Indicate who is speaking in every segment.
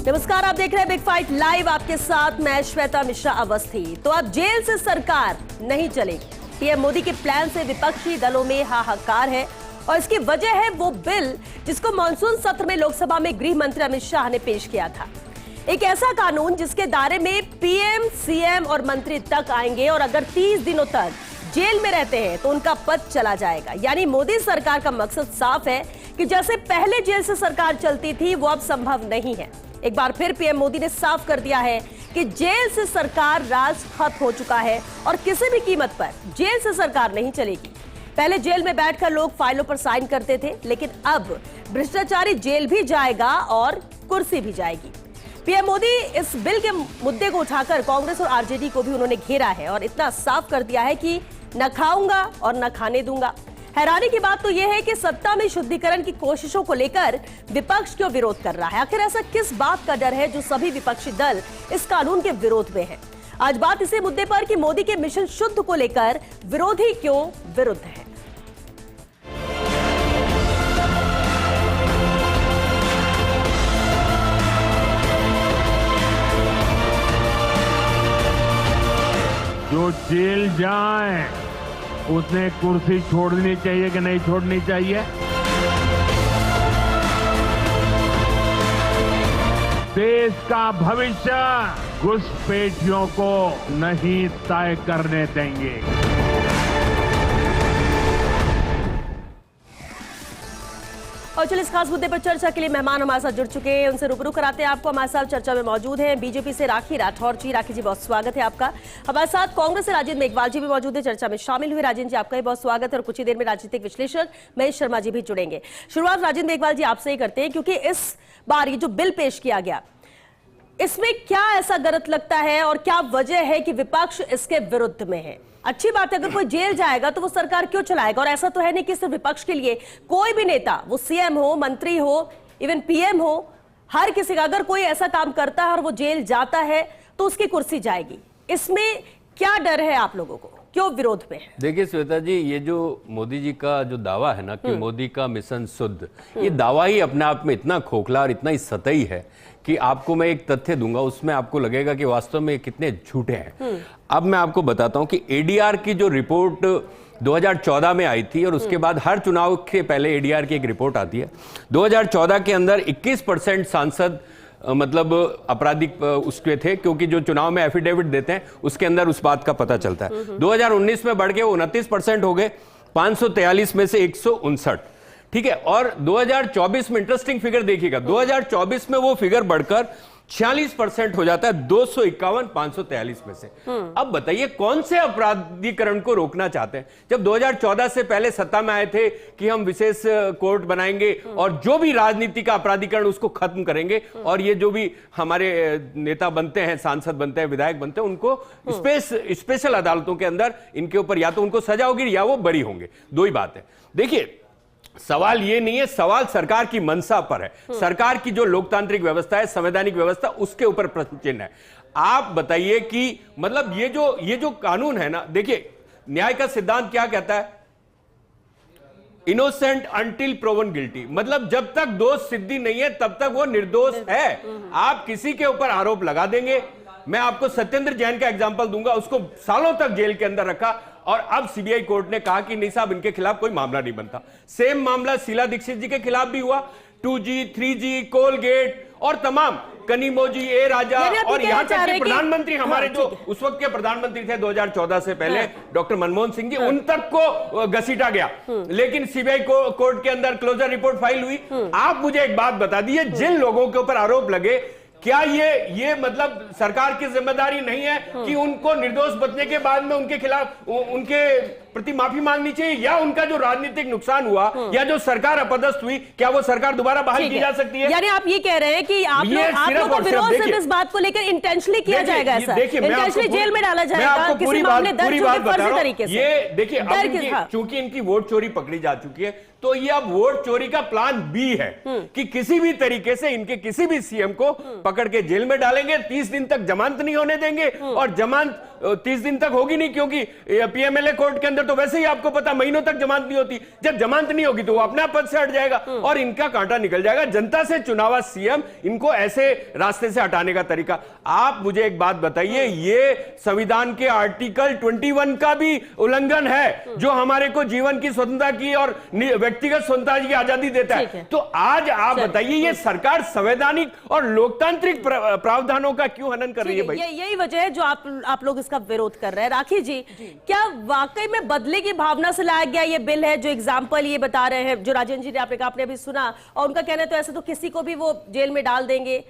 Speaker 1: नमस्कार, आप देख रहे हैं बिग फाइट लाइव। आपके साथ मैं श्वेता मिश्रा अवस्थी। तो अब जेल से सरकार नहीं चलेगी। पीएम मोदी के प्लान से विपक्षी दलों में हाहाकार है और इसकी वजह है वो बिल जिसको मॉनसून सत्र में लोकसभा में गृह मंत्री अमित शाह ने पेश किया था। एक ऐसा कानून जिसके दायरे में पीएम, सीएम और मंत्री तक आएंगे और अगर 30 दिनों तक जेल में रहते हैं तो उनका पद चला जाएगा। यानी मोदी सरकार का मकसद साफ है कि जैसे पहले जेल से सरकार चलती थी वो अब संभव नहीं है। एक बार फिर पीएम मोदी ने साफ कर दिया है कि जेल से सरकार राज खत्म हो चुका है और किसी भी कीमत पर जेल से सरकार नहीं चलेगी। पहले जेल में बैठकर लोग फाइलों पर साइन करते थे, लेकिन अब भ्रष्टाचारी जेल भी जाएगा और कुर्सी भी जाएगी। पीएम मोदी इस बिल के मुद्दे को उठाकर कांग्रेस और आरजेडी को भी उन्होंने घेरा है और इतना साफ कर दिया है कि न खाऊंगा और न खाने दूंगा। हैरानी की बात तो यह है कि सत्ता में शुद्धिकरण की कोशिशों को लेकर विपक्ष क्यों विरोध कर रहा है। आखिर ऐसा किस बात का डर है जो सभी विपक्षी दल इस कानून के विरोध में है। आज बात इसी मुद्दे पर कि मोदी के मिशन शुद्ध को लेकर विरोधी क्यों विरुद्ध है।
Speaker 2: जो जेल जाए उसने कुर्सी छोड़नी चाहिए कि नहीं छोड़नी चाहिए? देश का भविष्य घुसपैठियों को नहीं तय करने देंगे।
Speaker 1: और चलिए इस खास मुद्दे पर चर्चा के लिए मेहमान हमारे साथ जुड़ चुके हैं, उनसे रूबरू कराते हैं आपको। हमारे साथ चर्चा में मौजूद हैं बीजेपी से राखी राठौर जी। राखी जी, बहुत स्वागत है आपका। हमारे साथ कांग्रेस से राजेंद्र मेघवाल जी भी मौजूद है, चर्चा में शामिल हुए। राजेंद्र जी, आपका भी बहुत स्वागत है। और कुछ ही देर में राजनीतिक विश्लेषक महेश शर्मा जी भी जुड़ेंगे। शुरुआत राजेंद्र मेघवाल जी आपसे ही करते हैं, क्योंकि इस बार ये जो बिल पेश किया गया, इसमें क्या ऐसा गलत लगता है और क्या वजह है कि विपक्ष इसके विरुद्ध में है? अच्छी बात है, अगर कोई जेल जाएगा तो वो सरकार क्यों चलाएगा? और ऐसा तो है नहीं कि सिर्फ विपक्ष के लिए, कोई भी नेता, वो सीएम हो, मंत्री हो, इवन पीएम हो, हर किसी का अगर कोई ऐसा काम करता है और वो जेल जाता है तो उसकी कुर्सी जाएगी। इसमें क्या डर है आप लोगों को, क्यों विरोध में है?
Speaker 3: देखिए श्वेता जी, ये जो मोदी जी का जो दावा है ना कि मोदी का मिशन शुद्ध, ये दावा ही अपने आप में इतना खोखला और इतना ही सतही है कि आपको मैं एक तथ्य दूंगा, उसमें आपको लगेगा कि वास्तव में कितने झूठे हैं। अब मैं आपको बताता हूं कि एडीआर की जो रिपोर्ट 2014 में आई थी और उसके बाद हर चुनाव के पहले एडीआर की एक रिपोर्ट आती है। 2014 के अंदर 21% सांसद मतलब आपराधिक उसके थे, क्योंकि जो चुनाव में एफिडेविट देते हैं उसके अंदर उस बात का पता चलता है। 2019 में बढ़ के 29% हो गए, 543 में से 159, ठीक है। और 2024 में इंटरेस्टिंग फिगर देखिएगा, 2024 में वो फिगर बढ़कर 46% हो जाता है, 251 543 में से। अब बताइए कौन से अपराधीकरण को रोकना चाहते हैं? जब 2014 से पहले सत्ता में आए थे कि हम विशेष कोर्ट बनाएंगे और जो भी राजनीति का अपराधीकरण उसको खत्म करेंगे और ये जो भी हमारे नेता बनते हैं, सांसद बनते हैं, विधायक बनते हैं, उनको स्पेशल अदालतों के अंदर इनके ऊपर या तो उनको सजा होगी या वो बरी होंगे। दो ही बात है। देखिए, सवाल ये नहीं है, सवाल सरकार की मंशा पर है। सरकार की जो लोकतांत्रिक व्यवस्था है, संवैधानिक व्यवस्था, उसके ऊपर प्रश्न चिन्ह है। आप बताइए कि मतलब ये जो कानून है ना, देखिए न्याय का सिद्धांत क्या कहता है? इनोसेंट अंटिल प्रोवन गिल्टी, मतलब जब तक दोष सिद्धि नहीं है तब तक वो निर्दोष है। आप किसी के ऊपर आरोप लगा देंगे। मैं आपको सत्येंद्र जैन का एग्जांपल दूंगा, उसको सालों तक जेल के अंदर रखा और अब सीबीआई कोर्ट ने कहा कि नहीं साहब, इनके खिलाफ कोई मामला नहीं बनता। सेम मामला शीला दीक्षित जी के खिलाफ भी हुआ। 2G, 3G, कोलगेट और तमाम कनिमोजी, ए राजा और यहां तक कि प्रधानमंत्री हमारे जो उस वक्त के प्रधानमंत्री थे 2014 से पहले, डॉक्टर मनमोहन सिंह जी, उन तक को घसीटा गया। लेकिन सीबीआई कोर्ट के अंदर क्लोजर रिपोर्ट फाइल हुई। आप मुझे एक बात बता दीजिए, जिन लोगों के ऊपर आरोप लगे, क्या ये मतलब सरकार की जिम्मेदारी नहीं है कि उनको निर्दोष बचने के बाद में उनके खिलाफ, उनके प्रति माफी मांगनी चाहिए? या उनका जो राजनीतिक नुकसान हुआ या जो सरकार अपदस्थ हुई, क्या वो सरकार दोबारा बहाल की जा सकती है?
Speaker 1: यानी आप ये कह रहे हैं कि आप लोग को विरोध सिर्फ इस बात को लेकर इंटेंशनली किया जाएगा, ऐसा इंटेंशनली जेल में डाला जाएगा किसी मामले दर्ज होकर फर्जी तरीके से?
Speaker 3: ये देखिए, चूंकि इनकी वोट चोरी पकड़ी जा चुकी है, तो ये अब वोट चोरी का प्लान बी है कि किसी भी तरीके से इनके किसी भी सीएम को पकड़ के जेल में डालेंगे। 30 दिन तक जमानत नहीं होने देंगे और जमानत 30 दिन तक होगी नहीं, क्योंकि पीएमएलए कोर्ट के अंदर तो वैसे ही आपको पता महीनों तक जमानत नहीं होती, जब जमानत नहीं होगी तो वो अपने आप पद से हट जाएगा और इनका कांटा निकल जाएगा। जनता से चुनावा सीएम, इनको ऐसे रास्ते से हटाने का तरीका। आप मुझे एक बात बताइए, ये संविधान के आर्टिकल 21 का भी उल्लंघन है जो हमारे को जीवन की स्वतंत्रता की और व्यक्तिगत स्वतंत्रता की आजादी देता है। तो आज आप बताइए ये सरकार संवैधानिक और लोकतांत्रिक प्रावधानों का क्यों हनन कर रही है भाई?
Speaker 1: यही वजह है जो आप लोग इसका विरोध कर रहे हैं। राखी जी, क्या वाकई में बदले की भावना से लाया गया ये बिल है? जो एग्जाम्पल ये बता रहे हैं, जो राजेंद्र जी ने आपने अभी सुना, और उनका कहना है तो ऐसे तो किसी को भी वो जेल में डाल देंगे,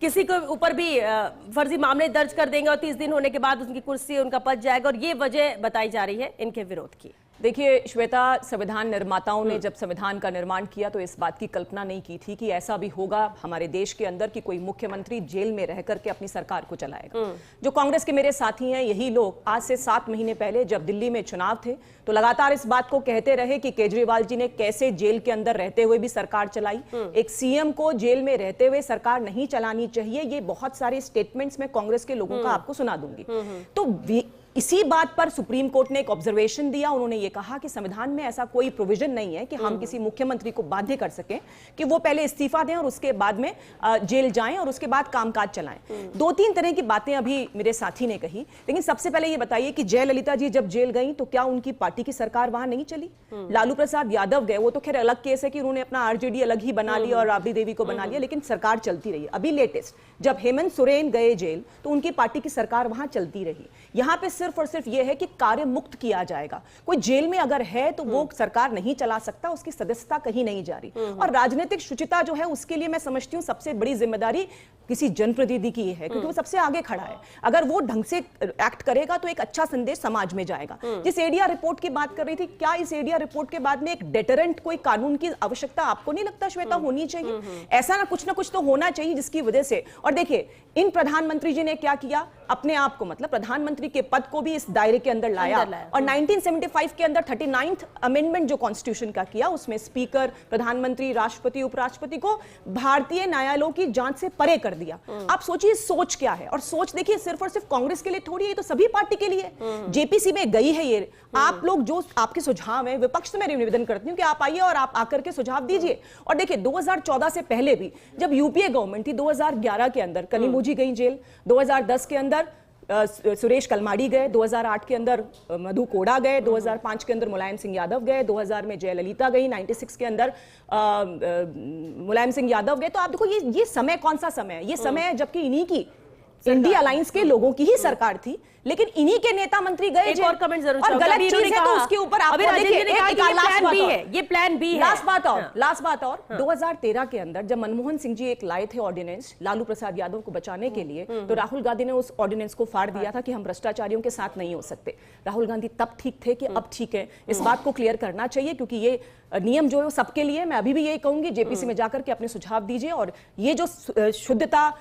Speaker 1: किसी के ऊपर भी फर्जी मामले दर्ज कर देंगे और 30 दिन होने के बाद उनकी कुर्सी, उनका पद जाएगा, और ये वजह बताई जा रही है इनके विरोध की।
Speaker 4: देखिए श्वेता, संविधान निर्माताओं ने जब संविधान का निर्माण किया तो इस बात की कल्पना नहीं की थी कि ऐसा भी होगा हमारे देश के अंदर कि कोई मुख्यमंत्री जेल में रह करके अपनी सरकार को चलाएगा। जो कांग्रेस के मेरे साथी हैं, यही लोग आज से 7 महीने पहले जब दिल्ली में चुनाव थे तो लगातार इस बात को कहते रहे कि केजरीवाल जी ने कैसे जेल के अंदर रहते हुए भी सरकार चलाई, एक सीएम को जेल में रहते हुए सरकार नहीं चलानी चाहिए। ये बहुत सारे स्टेटमेंट्स मैं कांग्रेस के लोगों का आपको सुना दूंगी। तो इसी बात पर सुप्रीम कोर्ट ने एक ऑब्जर्वेशन दिया। उन्होंने ये कहा कि संविधान में ऐसा कोई प्रोविजन नहीं है कि हम किसी मुख्यमंत्री को बाध्य कर सकें कि वो पहले इस्तीफा दें और उसके बाद में जेल जाएं और उसके बाद कामकाज चलाएं। 2-3 तरह की बातें अभी मेरे साथी ने कही, लेकिन सबसे पहले ये बताइए कि जयललिता जी जब जेल गई तो क्या उनकी पार्टी की सरकार वहां नहीं चली? लालू प्रसाद यादव गए, वो तो खैर अलग केस है कि उन्होंने अपना आरजेडी अलग ही बना लिया और राबड़ी देवी को बना लिया, लेकिन सरकार चलती रही। अभी लेटेस्ट जब हेमंत सोरेन गए जेल तो उनकी पार्टी की सरकार वहां चलती रही। यहां पे सिर्फ और सिर्फ यह है कि कार्य मुक्त किया जाएगा। कोई जेल में अगर है तो वो सरकार नहीं चला सकता, उसकी सदस्यता कहीं नहीं जा रही। और राजनीतिक शुचिता जो है उसके लिए मैं समझती हूं सबसे बड़ी जिम्मेदारी किसी जनप्रतिनिधि की है, क्योंकि वो सबसे आगे खड़ा है। अगर वो ढंग से एक्ट करेगा तो एक अच्छा संदेश समाज में जाएगा। जिस एडिया रिपोर्ट की बात कर रही थी, क्या इस एडिया रिपोर्ट के बाद में एक डेटरेंट कोई कानून की आवश्यकता आपको नहीं लगता श्वेता होनी चाहिए? ऐसा ना कुछ तो होना चाहिए जिसकी वजह से। और देखिए इन प्रधानमंत्री जी ने क्या किया, अपने आप को मतलब प्रधानमंत्री के पद को भी इस दायरे के अंदर लाया। और 1975 के अंदर 39th अमेंडमेंट जो कॉन्स्टिट्यूशन का किया, उसमें स्पीकर, प्रधानमंत्री, राष्ट्रपति, उपराष्ट्रपति को भारतीय न्यायालयों की जांच से परे कर दिया। आप सोचिए सोच क्या है। और सोच देखिए सिर्फ और सिर्फ कांग्रेस के लिए थोड़ी है, तो सभी पार्टी के लिए। जेपीसी में गई है ये। आप लोग जो आपके सुझाव है, विपक्ष से मैं निवेदन करती हूँ कि आप आइए और आप आकर के सुझाव दीजिए। और देखिए 2014 से पहले भी जब यूपीए गवर्नमेंट थी, 2011 के अंदर कनिमोझी गई जेल, 2010 के अंदर सुरेश कलमाड़ी गए, 2008 के अंदर मधु कोड़ा गए, 2005 के अंदर मुलायम सिंह यादव गए, 2000 में जयललिता गई, 96 के अंदर मुलायम सिंह यादव गए। तो आप देखो ये समय कौन सा समय है? ये समय है जबकि इन्हीं की इंडिया अलायंस के लोगों की ही सरकार थी, लेकिन इन्हीं के नेता मंत्री गए।
Speaker 1: एक और कमेंट जरूर,
Speaker 4: और गलत चीज है तो उसके ऊपर आप देखिए
Speaker 1: ये प्लान बी है।
Speaker 4: लास्ट बात और 2013 के अंदर जब मनमोहन सिंह जी एक लाए थे ऑर्डिनेंस लालू प्रसाद यादव को बचाने के लिए, तो राहुल गांधी ने उस ऑर्डिनेंस को फाड़ दिया था कि हम भ्रष्टाचारियों के साथ नहीं हो सकते। राहुल गांधी तब ठीक थे कि अब ठीक है, इस बात को क्लियर करना चाहिए, क्योंकि ये नियम जो है वो सबके लिए। मैं अभी भी यही कहूंगी, जेपीसी में जाकर के अपने सुझाव दीजिए और ये जो शुद्धता,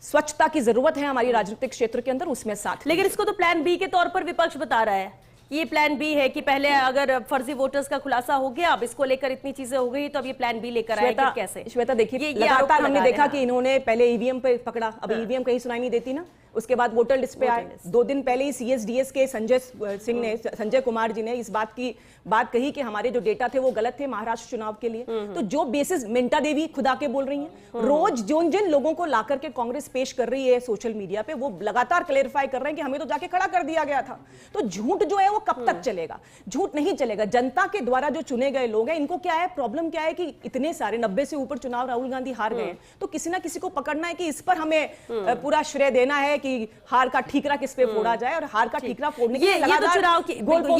Speaker 4: स्वच्छता की जरूरत है हमारी राजनीतिक क्षेत्र के अंदर, उसमें साथ।
Speaker 1: लेकिन इसको तो प्लान बी के तौर पर विपक्ष बता रहा है। ये प्लान बी है कि पहले अगर फर्जी वोटर्स का खुलासा हो गया, अब इसको लेकर इतनी चीजें हो गई, तो अब ये प्लान बी लेकर आएगा कैसे?
Speaker 4: श्वेता देखिए, लगातार हमने देखा कि इन्होंने पहले ईवीएम पे पकड़ा, अब ईवीएम कहीं सुनाई नहीं देती ना, उसके बाद वोटर लिस्ट पे आए। 2 दिन पहले ही सीएसडीएस के संजय कुमार जी ने इस बात कही कि हमारे जो डेटा थे वो गलत थे महाराष्ट्र चुनाव के लिए। तो जो बेसिस मिंटा देवी खुदा के बोल रही हैं, रोज जिन लोगों को लाकर के कांग्रेस पेश कर रही है सोशल मीडिया पे, वो लगातार क्लेरिफाई कर रहे हैं कि हमें तो जाके खड़ा कर दिया गया था। तो झूठ जो है वो कब तक चलेगा? झूठ नहीं चलेगा। जनता के द्वारा जो चुने गए लोग हैं, इनको क्या है, प्रॉब्लम क्या है कि इतने सारे 90 से ऊपर चुनाव राहुल गांधी हार गए हैं, तो किसी ना किसी को पकड़ना है कि इस पर हमें पूरा श्रेय देना है कि हार का ठीकरा किस पे फोड़ा जाए, और हार का ठीकरा फोड़ने के लिए
Speaker 1: ये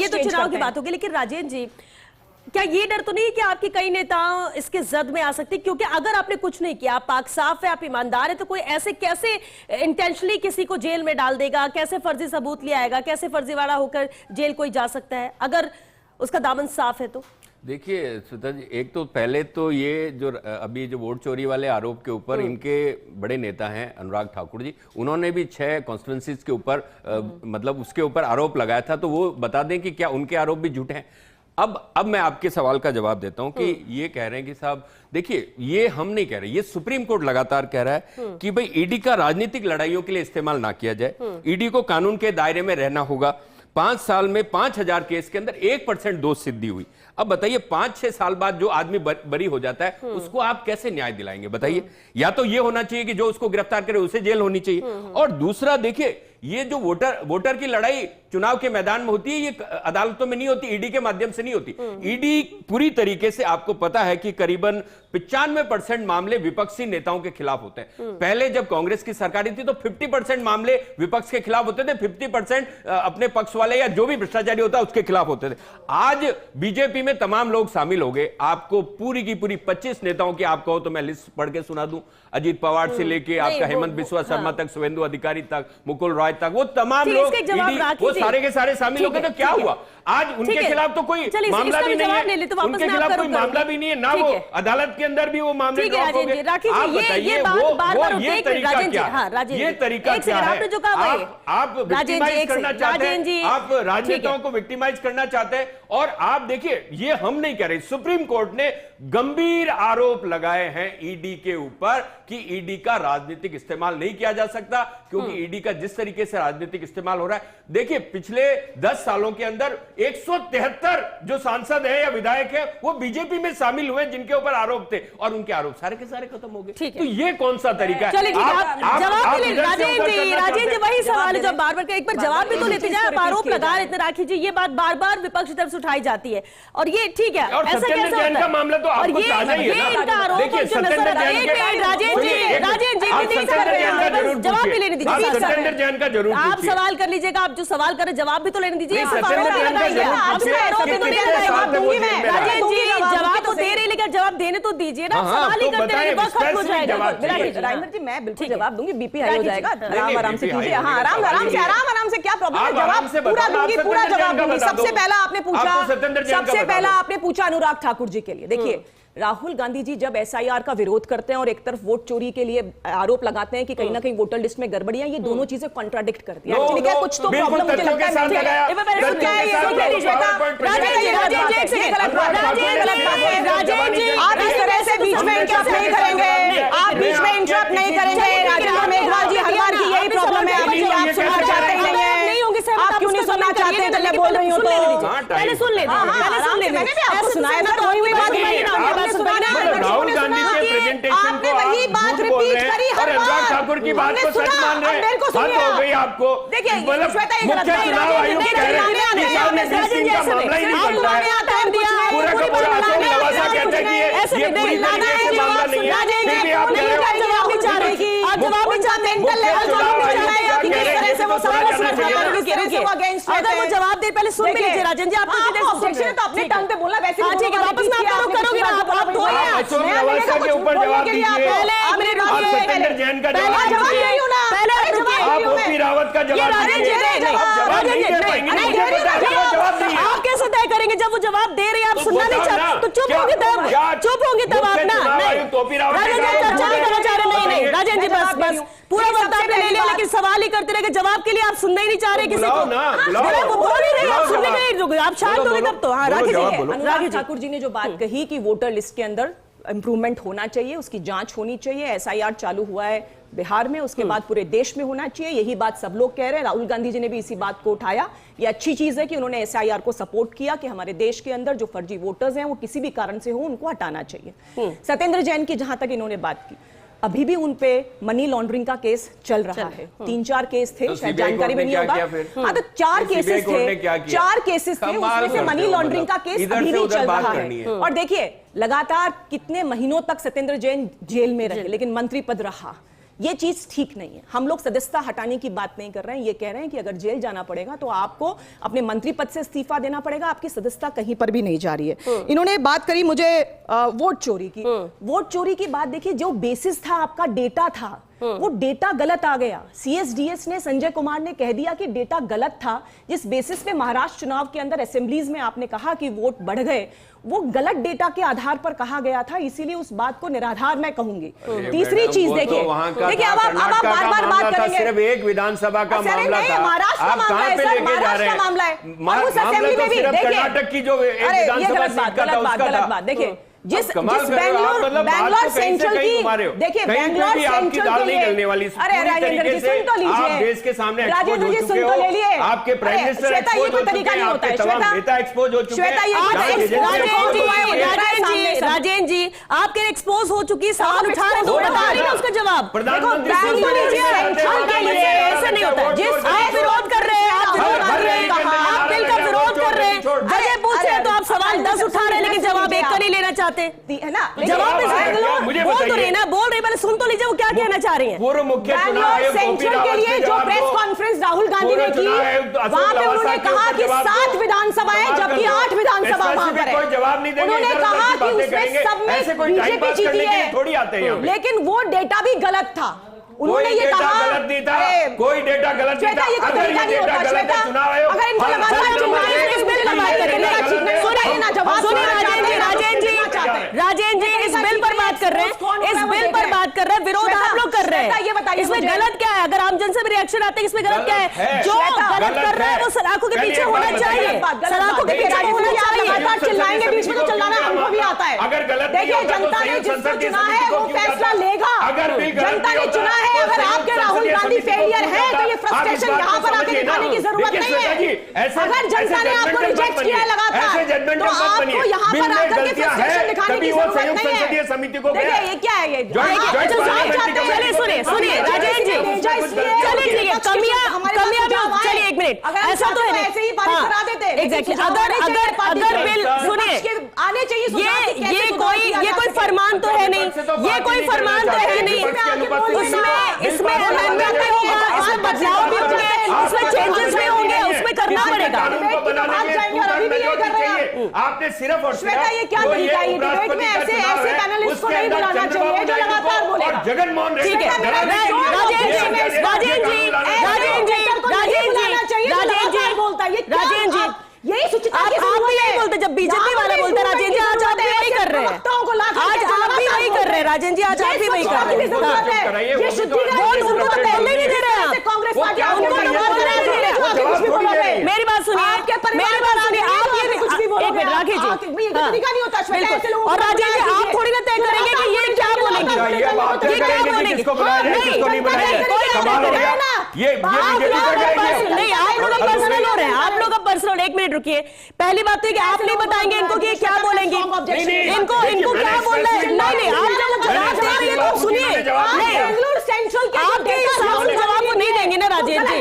Speaker 1: तो चुनाव की बात होगी। लेकिन राजेंद्र जी, क्या ये डर तो नहीं कि आपके कई नेता इसके जद में आ सकते? क्योंकि अगर आपने कुछ नहीं किया, आप पाक साफ है, आप ईमानदार है, तो कोई ऐसे कैसे इंटेंशनली किसी को जेल में डाल देगा? कैसे फर्जी सबूत ले आएगा? कैसे फर्जीवाड़ा होकर जेल कोई जा सकता है अगर उसका दामन साफ है? तो
Speaker 3: देखिए सुधा जी, एक तो पहले तो ये जो अभी जो वोट चोरी वाले आरोप के ऊपर इनके बड़े नेता हैं अनुराग ठाकुर जी, उन्होंने भी 6 कॉन्स्टिट्यूंसीज के ऊपर मतलब उसके ऊपर आरोप लगाया था। तो वो बता दें कि क्या उनके आरोप भी झूठे हैं? अब मैं आपके सवाल का जवाब देता हूं कि ये कह रहे हैं कि साहब देखिए, ये हम नहीं कह रहे, ये सुप्रीम कोर्ट लगातार कह रहा है कि भाई ईडी का राजनीतिक लड़ाइयों के लिए इस्तेमाल ना किया जाए, ईडी को कानून के दायरे में रहना होगा। 5 साल में 5000 केस के अंदर 1% दोष सिद्धि हुई। अब बताइए 5-6 साल बाद जो आदमी बरी हो जाता है उसको आप कैसे न्याय दिलाएंगे बताइए? या तो ये होना चाहिए कि जो उसको गिरफ्तार करे उसे जेल होनी चाहिए, और दूसरा देखिए ये जो वोटर की लड़ाई चुनाव के मैदान में होती है, ये अदालतों में नहीं होती, ईडी के माध्यम से नहीं होती। ईडी पूरी तरीके से आपको पता है कि करीबन 95% मामले विपक्षी नेताओं के खिलाफ होते हैं। पहले जब कांग्रेस की सरकार थी तो 50% मामले विपक्ष के खिलाफ होते थे, 50% अपने पक्ष वाले या जो भी भ्रष्टाचारी होता है उसके खिलाफ होते थे। आज बीजेपी में तमाम लोग शामिल हो गए। आपको पूरी की पूरी 25 नेताओं की आप कहो तो मैं लिस्ट पढ़ के सुना दूं, अजीत पवार से लेके आपका हेमंत बिस्वा शर्मा तक, शुभेंदु अधिकारी तक, मुकुल रॉय तक, वो तमाम लोग वो सारे के सारे शामिल हो गए। तो क्या हुआ? आज उनके खिलाफ तो कोई मामला भी नहीं है, उनके खिलाफ कोई मामला भी नहीं है ना, वो अदालत के अंदर भी वो मामले ड्रॉप हो गए। आप बताइए वो ये तरीका क्या है? ये तरीका क्या है? आप विक्टिमाइज करना चाहते हैं, आप राजनेताओं को विक्टिमाइज करना चाहते हैं। और आप देखिए ये हम नहीं कह रहे, सुप्रीम कोर्ट ने गंभीर आरोप लगाए हैं ईडी के ऊपर कि ईडी का राजनीतिक इस्तेमाल नहीं किया जा सकता, क्योंकि ईडी का जिस तरीके से राजनीतिक इस्तेमाल हो रहा है। देखिए पिछले 10 सालों के अंदर 173 जो सांसद है या विधायक है वो बीजेपी में शामिल हुए जिनके ऊपर आरोप थे, और उनके आरोप सारे के सारे खत्म हो गए। तो ये कौन सा तरीका है?
Speaker 1: राजेश जी वही सवाल है जो बार बार एक बार जवाब भी तो लेते जाए। आप आरोप लगा रहे थे राखी जी, ये बात बार बार विपक्ष की तरफ से उठाई जाती है, और ये ठीक है।
Speaker 3: और सत्येंद्र जैन का मामला तो आपको ताजा ही है ना। देखिए सत्येंद्र जैन
Speaker 1: जवाब भी लेने दीजिए,
Speaker 3: सत्येंद्र जैन का जरूर
Speaker 1: आप सवाल कर लीजिएगा, आप जो सवाल कर रहे जवाब भी तो लेने दीजिए। राजेश जी जवाब तो दे रहे लेकिन जवाब देने तो दीजिए ना, सवाल ही करते रहिए, वक्त खत्म हो जाएगा।
Speaker 4: राजेंद्र जी मैं बिल्कुल जवाब दूंगी, बीपी हाई हो जाएगा, आराम से कीजिए। हाँ आराम से क्या प्रॉब्लम है? जवाब पूरा दूंगी, पूरा जवाब दूंगी। सबसे पहला आपने पूछा अनुराग ठाकुर जी के लिए। देखिए राहुल गांधी जी जब एसआईआर का विरोध करते हैं और एक तरफ वोट चोरी के लिए आरोप लगाते हैं कि कहीं ना कहीं वोटर लिस्ट में गड़बड़ियां, ये दोनों चीजें कॉन्ट्राडिक्ट करती हैं। एक्चुअली क्या कुछ तो प्रॉब्लम मुझे लगता है। आप इस तरह से बीच में इंटरप्ट नहीं करेंगे, आप बीच में इंटरप्ट नहीं करेंगे। राजेंद्र मेघवाल जी हर बार की यही प्रॉब्लम है, आप सुनना चाहते नहीं है, आप क्यों नहीं सुनना चाहते? जब मैं बोल रही हूँ तो
Speaker 1: पहले सुन ले,
Speaker 4: मैंने भी आपको सुनाया ना, तो वही बात
Speaker 3: राहुल गांधी के प्रेजेंटेशन को वही बात रिपीट करी और अनुराग ठाकुर की बात को सच मान रहे हैं। बात हो गई आपको। देखिए मुख्य चुनाव आयोग कह रहे हैं कि सामने सिस्टम का मामला ही नहीं बनता है, पूरा का पूरा अशोक लवासा कहते हैं कि ये पूरी तरीके से मामला नहीं है, फिर भी आप कह रहे हो
Speaker 1: जवाब भी चाह रही है, जवाब भी चाहते हैं,
Speaker 3: मुख्य चुनाव आयोग क्या कह रहे हैं
Speaker 1: वो सवाल अगर वो जवाब दे पहले सुन लीजिए। राजन जी आपको
Speaker 4: ऑब्जेक्शन है तो अपने टंग पे बोलना, वैसे
Speaker 1: ठीक है वापस मैं आप करोगे ना, आप दो
Speaker 3: अशोक लवासा के ऊपर जवाब दीजिए। आप सत्येंद्र जैन का जवाब दीजिए, आप ओपी रावत का जवाब दीजिए।
Speaker 1: आप कैसे तय करेंगे जब वो जवाब दे रहे हैं? आप सुनना नहीं चाहते तो चुप होंगे तब, चुप होंगे तब आप ना। राजन जी चर्चा नहीं करना चाह रहे। नहीं राजन जी बस पूरा वक्त आपने ले लिया, लेकिन सवाल ही करते रहे, जवाब के लिए आप सुनना ही नहीं चाह रहे किसी को। वो बोल ही रहे, आप सुनने के लिए आप शांत होंगे तब तो। हाँ
Speaker 4: अनुराग ठाकुर जी ने जो बात कही कि वोटर लिस्ट के अंदर इंप्रूवमेंट होना चाहिए, उसकी जांच होनी चाहिए, एसआईआर चालू हुआ है बिहार में, उसके बाद पूरे देश में होना चाहिए, यही बात सब लोग कह रहे हैं। राहुल गांधी जी ने भी इसी बात को उठाया। ये अच्छी चीज है कि उन्होंने एसआईआर को सपोर्ट किया कि हमारे देश के अंदर जो फर्जी वोटर्स हैं वो किसी भी कारण से हो, उनको हटाना चाहिए। सत्येंद्र जैन की जहां तक इन्होंने बात की, अभी भी उन पे मनी लॉन्ड्रिंग का केस चल रहा है। 3-4 केस थे, शायद जानकारी में नहीं होगा। हाँ तो 4 केसेस थे, 4 केसेस थे, उसमें से मनी लॉन्ड्रिंग का केस अभी भी चल रहा है। और देखिए लगातार कितने महीनों तक सत्येंद्र जैन जेल में रहे, लेकिन मंत्री पद रहा। ये चीज ठीक नहीं है। हम लोग सदस्यता हटाने की बात नहीं कर रहे हैं, ये कह रहे हैं कि अगर जेल जाना पड़ेगा तो आपको अपने मंत्री पद से इस्तीफा देना पड़ेगा, आपकी सदस्यता कहीं पर भी नहीं जा रही है। इन्होंने बात करी मुझे वोट चोरी की। वोट चोरी की बात देखिए, जो बेसिस था आपका डेटा था, वो डेटा गलत आ गया। सीएसडीएस ने, संजय कुमार ने कह दिया कि डेटा गलत था। जिस बेसिस पे महाराष्ट्र चुनाव के अंदर असेंबलीज में आपने कहा कि वोट बढ़ गए, वो गलत डेटा के आधार पर कहा गया था, इसीलिए उस बात को निराधार मैं कहूंगी। तीसरी चीज देखिए, देखिए अब आप बार-बार बात करेंगे,
Speaker 3: सिर्फ एक विधानसभा का मामला था,
Speaker 4: महाराष्ट्र का मामला है सर, महाराष्ट्र का मामला है। और उस असेंबली में भी देखिए,
Speaker 3: कर्नाटक की जो
Speaker 4: गलत बात देखिए, जिस
Speaker 3: कमाल कर रहे हो आप, मतलब
Speaker 4: बैंगलोर सेंट्रल की, देखिए बैंगलोर सेंट्रल के लिए
Speaker 3: अरे राजेंद्र जी सुन तो लीजिए, आप देश के सामने
Speaker 4: राजेंद्र जी सुन तो ले लिए,
Speaker 3: आपके प्राइम मिनिस्टर एक्सपोज हो चुके हैं, आपके तमाम नेता एक्सपोज हो चुके हैं।
Speaker 1: राजेंद्र जी आपके एक्सपोज हो चुकी, सवाल उठा रहे तो बता रही है उसका जवाब।
Speaker 3: प्रधानमंत्री
Speaker 1: ऐसे नहीं होता, जिस आप विरोध कर रहे हैं, आप विरोध कर रहे हैं, आप मिलकर विरोध कर रहे हैं, वजह पूछ रहे हैं तो आप सवाल 10 उठा रहे हैं लेकिन जवाब एक का नहीं लेना चाहते है ना। जवाब बोल तो रही ना, बोल रही, पहले सुन तो लीजिए वो क्या कहना चाह रही है।
Speaker 3: पूर्व मुख्य
Speaker 4: बैंगलोर सेंट्रल के लिए जो प्रेस कॉन्फ्रेंस राहुल गांधी ने की, वहां पे उन्होंने कहा कि 7 विधानसभाएं जबकि 8 विधानसभा वहां पर है।
Speaker 3: जवाब नहीं देंगे,
Speaker 4: उन्होंने कहा कि उसमें सब में बीजेपी जीती है,
Speaker 3: थोड़ी आते हैं,
Speaker 4: लेकिन वो डेटा भी गलत था। उन्होंने ये कहा
Speaker 3: गलत नहीं था, कोई डेटा गलत नहीं था। अगर ये डेटा गलत है, चुनाव आयोग
Speaker 4: अगर इनको
Speaker 1: राजेंद्र जी इस बिल पर बात कर रहे हैं, इस बिल पर बात कर रहे हैं, विरोध आप लोग कर रहे हैं, ये बताइए इसमें गलत क्या है? अगर आमजन से भी रिएक्शन आते हैं इसमें गलत क्या है? जो गलत कर रहा है वो सलाखों के पीछे होना चाहिए, सलाखों के पीछे होना चाहिए।
Speaker 4: चिल्लाएंगे बीच में तो चिल्लाना हमको भी आता है।
Speaker 3: अगर गलत
Speaker 4: देखिए जनता ने जिसको चुना है वो फैसला लेगा, जनता ने चुना है। अगर आपके राहुल गांधी फेलियर है तो ये फ्रस्ट्रेशन यहाँ पर आके दिखाने की जरूरत नहीं है। अगर जनता ने आपको रिजेक्ट किया है लगातार तो आपको यहाँ पर आकर के फ्रस्ट्रेशन दिखाने की जरूरत नहीं है।
Speaker 3: समिति को
Speaker 4: देखिए ये क्या है, ये
Speaker 1: चलिए सुनिए राजेंद्र जी, चलिए कमियां चलिए एक मिनट, ऐसा तो है
Speaker 4: ऐसे ही पारित करा देते।
Speaker 1: एग्जैक्टली, अगर बिल सुनिए
Speaker 4: आने चाहिए,
Speaker 1: ये कोई फरमान तो है नहीं, ये कोई फरमान तो है नहीं, इसमें अमेंडमेंट भी होगा, इसमें बदलाव भी होंगे, इसमें चेंजेस भी होंगे, उसमें करना पड़ेगा।
Speaker 3: आपने सिर्फ और
Speaker 4: श्वेता ये क्या तरीका है, डिबेट में ऐसे पैनलिस्ट को नहीं बुलाना चाहिए जो लगातार बोलेगा।
Speaker 3: जगनमोहन रेड्डी,
Speaker 1: ठीक है राजेंद्र जी
Speaker 4: यही सूचित
Speaker 1: आप भी यही बोलते, जब बीजेपी वाले बोलते हैं राजेंद्र जी आज आप भी वही कर रहे हैं, आज आप भी वही कर रहे हैं राजेंद्र जी, आज आप भी वही कर रहे हैं। उनको तो पहले नहीं दे रहे हैं,
Speaker 4: कांग्रेस पार्टी
Speaker 1: मेरी बात सुनिए, आप ये कुछ भी बोलो, राकेश जी
Speaker 4: नहीं होता।
Speaker 1: और राजेंद्र जी आप थोड़ी ना तय करेंगे कि ये क्या बोलेंगे, ये क्या बोलेंगे, नहीं आप लोग पर्सनल हो रहे हैं, आप लोग पर्सनल। एक मिनट रुकिए, पहली बात तो कि आप नहीं बताएंगे इनको कि क्या बोलेंगे, इनको क्या बोलना है। नहीं आप जब जवाब दे रही है तो सुनिए,
Speaker 4: बेंगलुरु सेंट्रल के
Speaker 1: आपके हिसाब से जवाब को नहीं देंगे ना राजेंद्र जी।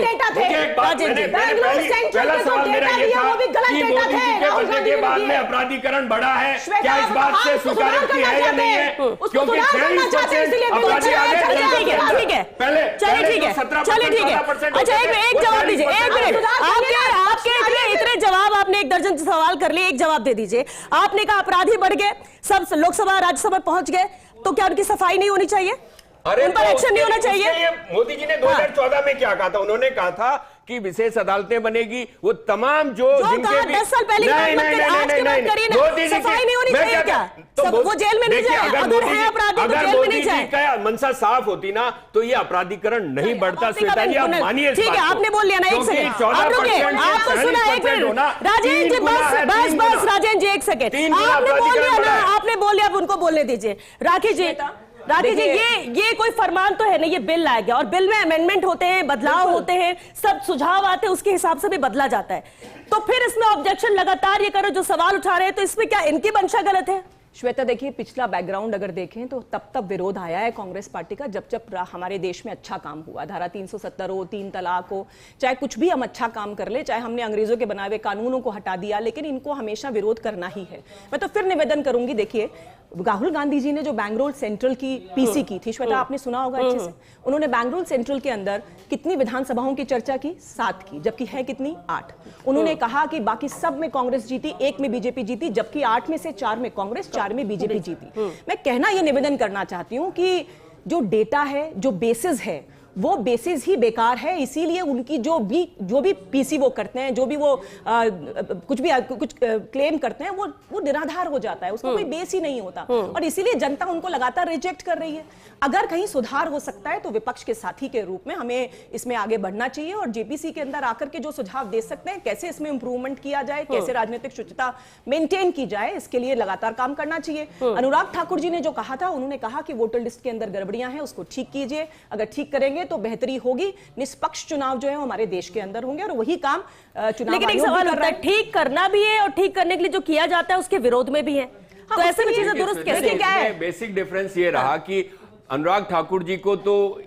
Speaker 3: राजेंद्र जी पहला सवाल मेरा ये था कि मोदी जी के बनने के बाद में अपराधीकरण बढ़ा है, क्या इस बात से स्वीकार की है या नहीं है? क्योंकि 23% अपराधी आ गए।
Speaker 1: ठीक है पहले चलिए, ठीक है चलिए, ठीक है। अच्छा एक जवाब दीजिए, एक मिनट, आपके इतने जवाब, आपने 1 दर्जन सवाल कर लिए, एक जवाब दे दीजिए। आपने कहा अपराधी बढ़ गए, सब लोकसभा राज्यसभा पहुंच गए, तो क्या उनकी सफाई नहीं होनी चाहिए? उन पर एक्शन नहीं होना चाहिए?
Speaker 3: मोदी जी ने 2014 में क्या कहा था? उन्होंने कहा था कि विशेष अदालतें बनेगी, वो तमाम जो जिनके भी
Speaker 1: 10 साल पहले सफाई नहीं होनी चाहिए क्या? तो वो जेल में नहीं जाए, अगर है अपराधी तो जेल में नहीं जाए।
Speaker 3: क्या मनसा साफ होती ना तो ये अपराधीकरण नहीं बढ़ता। श्वेता जी आप मानिए,
Speaker 1: ठीक है आपने बोल लिया ना, एक सेकंड आपको सुना, एक मिनट राजेंद्र जी, बस राजेंद्र जी एक सेकंड, आपने बोल लिया ना, आपने बोल लिया, अब उनको बोलने दीजिए। राकेश जी ये कोई फरमान तो है नहीं, ये बिल लाया गया और बिल में अमेंडमेंट होते हैं, बदलाव होते हैं, सब सुझाव आते हैं, उसके हिसाब से भी बदला जाता है। तो फिर इसमें ऑब्जेक्शन लगातार ये करो, जो सवाल उठा रहे हैं, तो इसमें क्या इनकी मंशा गलत है?
Speaker 4: श्वेता देखिए, पिछला बैकग्राउंड अगर देखें तो तब विरोध आया है कांग्रेस पार्टी का, जब हमारे देश में अच्छा काम हुआ, धारा 370 हो, 3 तलाक हो, चाहे कुछ भी हम अच्छा काम कर ले, चाहे हमने अंग्रेजों के बनाए हुए कानूनों को हटा दिया, लेकिन इनको हमेशा विरोध करना ही है। मैं तो फिर निवेदन करूंगी, देखिए राहुल गांधी जी ने जो बैंगलोर सेंट्रल की पीसी की थी, श्वेता आपने सुना होगा अच्छे से, उन्होंने बैंगलोर सेंट्रल के अंदर कितनी विधानसभाओं की चर्चा की? 7 की, जबकि है कितनी? 8। उन्होंने कहा कि बाकी सब में कांग्रेस जीती, 1 में बीजेपी जीती, जबकि 8 में से 4 में कांग्रेस, 4 में बीजेपी जीती। मैं कहना यह निवेदन करना चाहती हूं कि जो डेटा है, जो बेसिस है, वो बेसिस ही बेकार है। इसीलिए उनकी जो भी पीसी वो करते हैं, जो भी वो कुछ क्लेम करते हैं, वो निराधार हो जाता है, उसका कोई बेस ही नहीं होता। और इसीलिए जनता उनको लगातार रिजेक्ट कर रही है। अगर कहीं सुधार हो सकता है तो विपक्ष के साथी के रूप में हमें इसमें आगे बढ़ना चाहिए और जेपीसी के अंदर आकर के जो सुझाव दे सकते हैं, कैसे इसमें इंप्रूवमेंट किया जाए, कैसे राजनीतिक शुचिता मेंटेन की जाए, इसके लिए लगातार काम करना चाहिए। अनुराग ठाकुर जी ने जो कहा था, उन्होंने कहा कि वोटर लिस्ट के अंदर गड़बड़ियां हैं, उसको ठीक कीजिए। अगर ठीक करेंगे तो बेहतरी होगी, निष्पक्ष चुनाव जो है हमारे देश के अंदर होंगे और वही काम चुनाव
Speaker 1: लेकिन एक सवाल होता है, ठीक करना भी है और ठीक करने के लिए जो किया जाता है उसके विरोध में भी है, तो ऐसे में चीजें दुरुस्त कैसे? क्या है
Speaker 3: बेसिक डिफरेंस ये रहा कि अनुराग ठाकुर जी को तो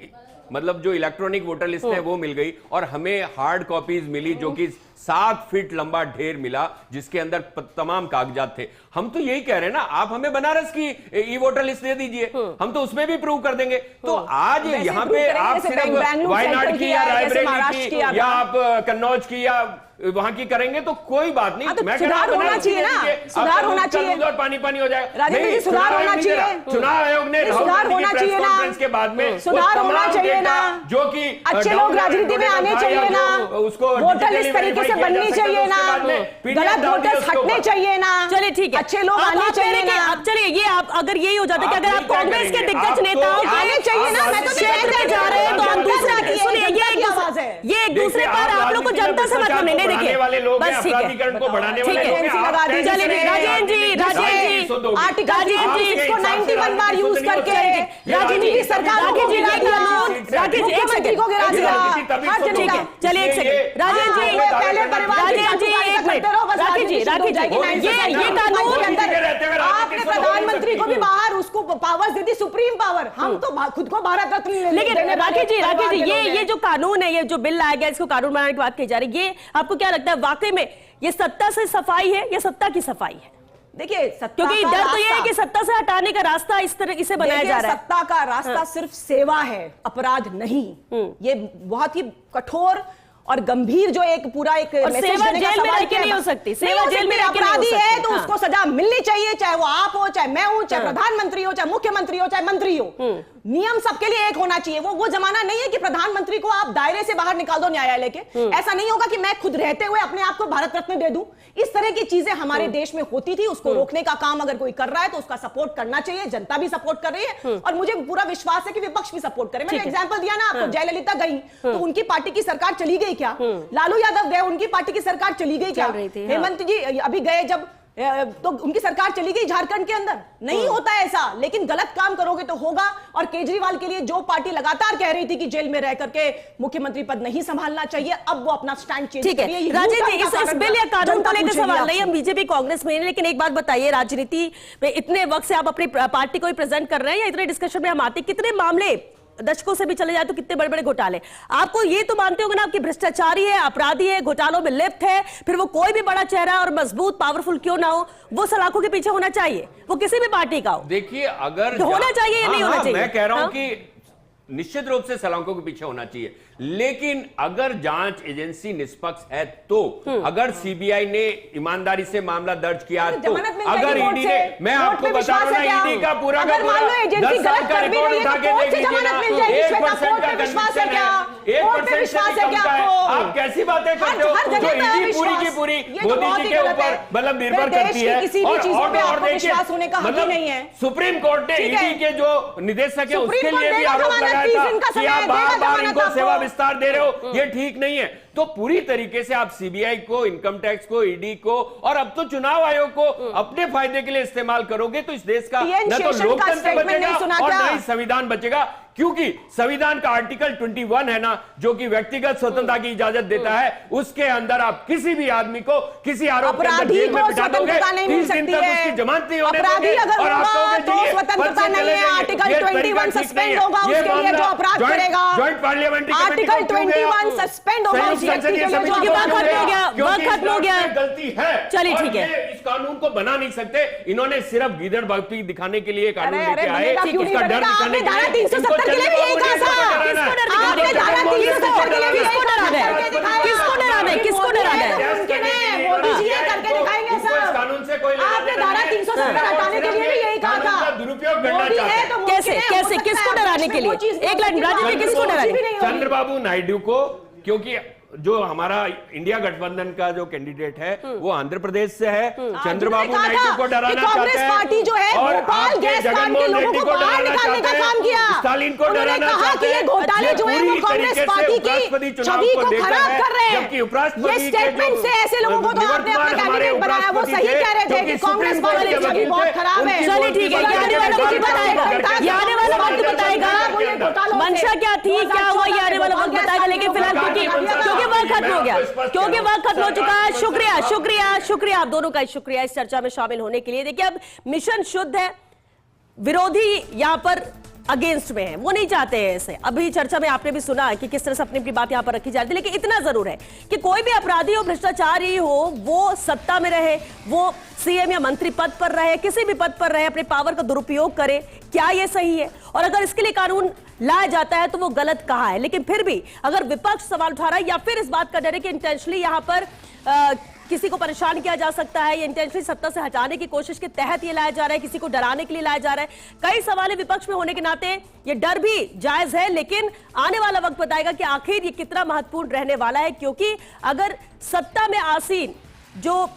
Speaker 3: मतलब जो इलेक्ट्रॉनिक वोटर लिस्ट है वो मिल गई और हमें हार्ड कॉपीज मिली, जो कि 7 फीट लंबा ढेर मिला जिसके अंदर तमाम कागजात थे। हम तो यही कह रहे हैं ना, आप हमें बनारस की ई वोटर लिस्ट दे दीजिए, हम तो उसमें भी प्रूव कर देंगे। तो आज यहाँ पे आप सिर्फ वायनाड की या रायबरेली की या आप कन्नौज की या वहां की करेंगे तो कोई बात नहीं।
Speaker 4: तो सुधार होना चाहिए ना, सुधार होना चाहिए और
Speaker 3: पानी हो जाएगा।
Speaker 4: राजेंद्र, सुधार होना चाहिए।
Speaker 3: चुनाव आयोग ने
Speaker 4: सुधार होना चाहिए ना,
Speaker 3: के बाद में
Speaker 4: सुधार होना चाहिए ना,
Speaker 3: जो कि
Speaker 4: अच्छे लोग राजनीति में आने चाहिए ना,
Speaker 3: उसको
Speaker 4: वोटर लिस्ट तरीके से बननी चाहिए ना, गलत वोटर्स हटने चाहिए ना।
Speaker 1: चलिए ठीक है,
Speaker 4: अच्छे लोग आने चाहिए ना।
Speaker 1: अब चलिए, ये आप अगर यही हो जाता है कि अगर आप कांग्रेस के दिग्गज नेताओं
Speaker 4: आने चाहिए ना, मैं तो
Speaker 1: क्षेत्र जा रहे हैं तो हम दूसरे सुनिए, ये एक दूसरे पर आप लोग को जनता से मतलब नहीं, देखिए
Speaker 3: वाले लोग
Speaker 1: बस ठीक है,
Speaker 3: अपराधीकरण को बढ़ाने वाले
Speaker 1: ठीक है,
Speaker 3: लोग
Speaker 1: राजेंद्र जी
Speaker 4: आर्टिकल 91 बार यूज करके राजनीति सरकारों को गिरा दिया, मुख्यमंत्री को गिरा दिया, हर जगह।
Speaker 1: चलिए एक सेकंड, राजेंद्र जी पहले परिवार जी एक मिनट, राकेश जी ये कानून के अंदर
Speaker 4: आपने प्रधानमंत्री को भी बाहर उसको पावर्स दी थी, सुप्रीम पावर। हम तो खुद को भारत रत्न,
Speaker 1: लेकिन राकेश जी ये जो कानून है, ये जो बिल लाया गया, इसको कानून बनाने की बात की जा रही है, ये आपको क्या लगता है वाकई में ये सत्ता से सफाई है या सत्ता की सफाई है?
Speaker 4: देखिए,
Speaker 1: क्योंकि डर तो ये है कि सत्ता से हटाने का रास्ता इस तरह इसे बनाया जा रहा है।
Speaker 4: सत्ता का रास्ता सिर्फ सेवा है, अपराध नहीं। ये बहुत ही कठोर और गंभीर जो एक पूरा एक मैसेज देने का सवाल
Speaker 1: के नहीं हो सकती। सेवा जेल में
Speaker 4: अपराधी है तो उसको सजा मिलनी चाहिए, चाहे वो आप हो, चाहे मैं हूं, चाहे प्रधानमंत्री हो, चाहे मुख्यमंत्री हो, चाहे मंत्री हो। नियम सबके लिए एक होना चाहिए। वो जमाना नहीं है कि प्रधानमंत्री को आप दायरे से बाहर निकाल दो न्यायालय के। ऐसा नहीं होगा कि मैं खुद रहते हुए अपने आप को भारत रत्न दे दूं। इस तरह की चीजें हमारे देश में होती थी, उसको रोकने का काम अगर कोई कर रहा है तो उसका सपोर्ट करना चाहिए। जनता भी सपोर्ट कर रही है और मुझे पूरा विश्वास है कि विपक्ष भी सपोर्ट करे। मैंने एग्जांपल दिया ना आपको, जयललिता गई तो उनकी पार्टी की सरकार चली गई क्या? लालू यादव गए, उनकी पार्टी की सरकार चली गई क्या? हेमंत जी अभी गए जब तो उनकी सरकार चली गई झारखंड के अंदर। नहीं होता ऐसा, लेकिन गलत काम करोगे तो होगा। और केजरीवाल के लिए जो पार्टी लगातार कह रही थी कि जेल में रह करके मुख्यमंत्री पद नहीं संभालना चाहिए, अब वो अपना स्टैंड चेंज
Speaker 1: ठीक है। राजेश जी, इस बिल या कानून को लेकर सवाल नहीं, हम बीजेपी कांग्रेस में, लेकिन एक बात बताइए, राजनीति में इतने वक्त से आप अपनी पार्टी को ही प्रेजेंट कर रहे हैं या इतने डिस्कशन में हम आते, कितने मामले दशकों से भी चले जाए तो कितने बड़े बड़े घोटाले, आपको ये तो मानते होंगे ना आपकी भ्रष्टाचारी है, अपराधी है, घोटालों में लिप्त है, फिर वो कोई भी बड़ा चेहरा और मजबूत पावरफुल क्यों ना हो, वो सलाखों के पीछे होना चाहिए, वो किसी भी पार्टी का हो।
Speaker 3: देखिए, अगर
Speaker 1: होना चाहिए या नहीं होना चाहिए,
Speaker 3: मैं कह रहा हूं कि निश्चित रूप से सलाखों के पीछे होना चाहिए, लेकिन अगर जांच एजेंसी निष्पक्ष है तो, अगर सीबीआई ने ईमानदारी से मामला दर्ज किया तो, अगर ईडी ने, मैं आपको बता रहा हूं ना, ईडी का पूरा का पूरा 10 साल का रिकॉर्ड उठा के देख लीजिए ना, 1% का कन्विक्शन है, 1% से भी कम का है। आप कैसी बातें करते हो? जो ईडी पूरी की पूरी मोदी जी के ऊपर मतलब निर्भर करती है। और देखिए, मतलब सुप्रीम कोर्ट ने ईडी के जो निदेशक है उसके लिए भी आरोप लगाया था कि आप बार-बार इनको सेवा विस्तार दे रहे हो, ये ठीक नहीं है। तो पूरी तरीके से आप सीबीआई को, इनकम टैक्स को, ईडी को और अब तो चुनाव आयोग को अपने फायदे के लिए इस्तेमाल करोगे तो इस देश का न तो लोकतंत्र बचेगा और न ही संविधान बचेगा। क्योंकि संविधान का आर्टिकल 21 है ना, जो कि व्यक्तिगत स्वतंत्रता की इजाजत देता है, उसके अंदर आप किसी भी आदमी को किसी आरोप के अंदर जेल में बिठा दोगे, 30 दिन तक उसकी जमानत नहीं होने दोगे और आप कहोगे
Speaker 4: स्वतंत्रता नहीं है, आर्टिकल 21 सस्पेंड होगा उसके लिए जो अपराध करेगा,
Speaker 3: जॉइंट पार्लियामेंट्री
Speaker 4: आर्टिकल 21 सस्पेंड होगा उस व्यक्ति के लिए जो
Speaker 1: खत्म हो गया,
Speaker 3: गलती है।
Speaker 1: चलिए ठीक है,
Speaker 3: इस कानून को बना नहीं सकते, इन्होंने सिर्फ गीदड़ भक्ति दिखाने के लिए कानून लेके आए, इसका डर दिखाने के लिए।
Speaker 4: के लिए भी यही कहा था,
Speaker 1: किसको डर दिखाने, किसको डराना है, किसको डराना है?
Speaker 4: मोदी जी ये करके दिखाएंगे सर।
Speaker 3: इस कानून से कोई
Speaker 4: आपने धारा 370 हटाने के लिए भी यही कहा था,
Speaker 3: दुरुपयोग करना
Speaker 4: मोदी है तो
Speaker 1: कैसे कैसे, किसको डराने के लिए? एक लाइन राजनीति किसको डराने?
Speaker 3: चंद्रबाबू नायडू को, क्योंकि जो हमारा इंडिया गठबंधन का जो कैंडिडेट है वो आंध्र प्रदेश से है। चंद्रबाबू नायडू को डराना चाहते हैं
Speaker 4: पार्टी जो है
Speaker 3: और
Speaker 4: भोपाल गैस कांड के लोगों को बाहर निकालने का काम किया।
Speaker 3: स्टालिन को डराना चाहते हैं।
Speaker 4: घोटाले जो है वो कांग्रेस पार्टी की छवि को खराब कर रहे हैं।
Speaker 3: जबकि उपराष्ट्रपति
Speaker 4: ये स्टेटमेंट से ऐसे लोगों को तो आपने अपना कैबिनेट बनाया, वो सही कह रहे थे कि कांग्रेस पार्टी की छवि बहुत खराब है।
Speaker 1: चलिए ठीक है, ये आने वाला वक्त बताएगा, ये आने वाला वक्त बताएगा मंशा क्या थी, क्या हुआ, ये आने वाला वक्त बताएगा। लेकिन फिलहाल क्योंकि वक्त खत्म हो गया, क्योंकि वक्त खत्म हो चुका है। शुक्रिया शुक्रिया शुक्रिया आप दोनों का, शुक्रिया इस चर्चा में शामिल होने के लिए। देखिए अब मिशन शुद्ध है, विरोधी यहां पर अगेंस्ट में है, वो नहीं चाहते हैं इसे। अभी चर्चा में आपने भी सुना कि किस तरह से अपनी अपनी बात यहां पर रखी जा रही है, लेकिन इतना जरूर है कि कोई भी अपराधी हो, भ्रष्टाचारी हो, वो सत्ता में रहे, वो सीएम या मंत्री पद पर रहे, किसी भी पद पर रहे, अपने पावर का दुरुपयोग करे, क्या ये सही है? और अगर इसके लिए कानून लाया जाता है तो वो गलत कहाँ है? लेकिन फिर भी अगर विपक्ष सवाल उठा रहा है या फिर इस बात का डर है कि इंटेंशनली यहां पर किसी को परेशान किया जा सकता है, या इंटेंशनली सत्ता से हटाने की कोशिश के तहत ये लाया जा रहा है, किसी को डराने के लिए लाया जा रहा है, कई सवाल विपक्ष में होने के नाते ये डर भी जायज है। लेकिन आने वाला वक्त बताएगा कि आखिर ये कितना महत्वपूर्ण रहने वाला है, क्योंकि अगर सत्ता में आसीन जो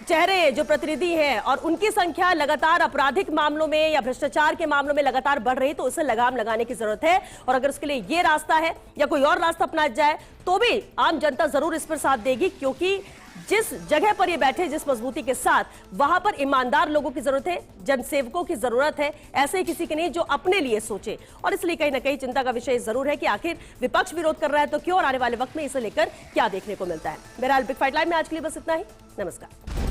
Speaker 1: चेहरे, जो प्रतिनिधि हैं और उनकी संख्या लगातार आपराधिक मामलों में या भ्रष्टाचार के मामलों में लगातार बढ़ रही है, तो उसे लगाम लगाने की जरूरत है। और अगर उसके लिए ये रास्ता है या कोई और रास्ता अपनाया जाए तो भी आम जनता जरूर इस पर साथ देगी, क्योंकि जिस जगह पर ये बैठे, जिस मजबूती के साथ, वहां पर ईमानदार लोगों की जरूरत है, जनसेवकों की जरूरत है, ऐसे किसी की नहीं जो अपने लिए सोचे। और इसलिए कहीं ना कहीं चिंता का विषय जरूर है कि आखिर विपक्ष विरोध कर रहा है तो क्यों, और आने वाले वक्त में इसे लेकर क्या देखने को मिलता है। बहरहाल बिग फाइट लाइव में आज के लिए बस इतना ही। नमस्कार।